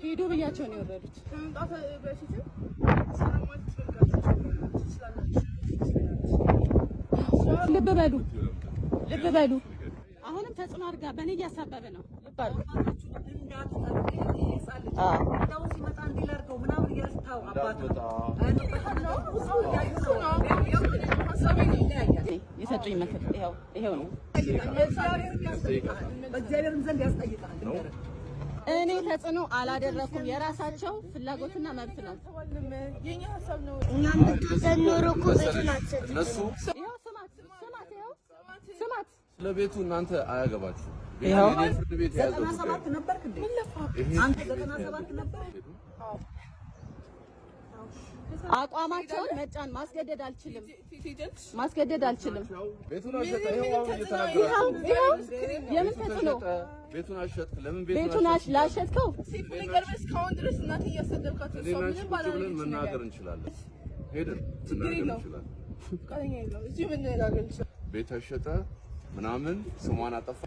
ሄዶ ብያቸው ነው የወረዱት። ከመምጣት በፊት ሰላማዊ ልብ በሉ አሁንም ተጽዕኖ አድርጋ በእኔ እያሳበበ ነው ልባሉ የሰጡኝ ምክር ይኸው ነው። በእግዚአብሔርም ዘንድ ያስጠይቃል። እኔ ተጽዕኖ አላደረኩም። የራሳቸው ፍላጎትና መብት ነው። የኛ ሀሳብ ነው። እኛም ተዘንሮ ኮበትናት እነሱ ስማት ለቤቱ እናንተ አያገባችሁ። ይሄው ፍርድ ቤት ያዘው 97 ነበርክ እንዴ? አንተ 97 ነበር? አቋማቸውን መጫን ማስገደድ አልችልም። ቤቱን አሸጠ። ይሄው አሁን እየተናገረ የምን ተጽዕኖ ቤቱን አሸጥክ? ለምን ቤቱን ላሸጥከው? እስካሁን ድረስ እናቴ እያሰደብካት ነው። ምንም ባላልን መናገር እንችላለን። ሄደን መናገር እንችላለን። ፈቃደኛ የለም። እዚህ ምን ነገር እንችላለን። ቤት አሸጠ ምናምን ስሟን አጠፋ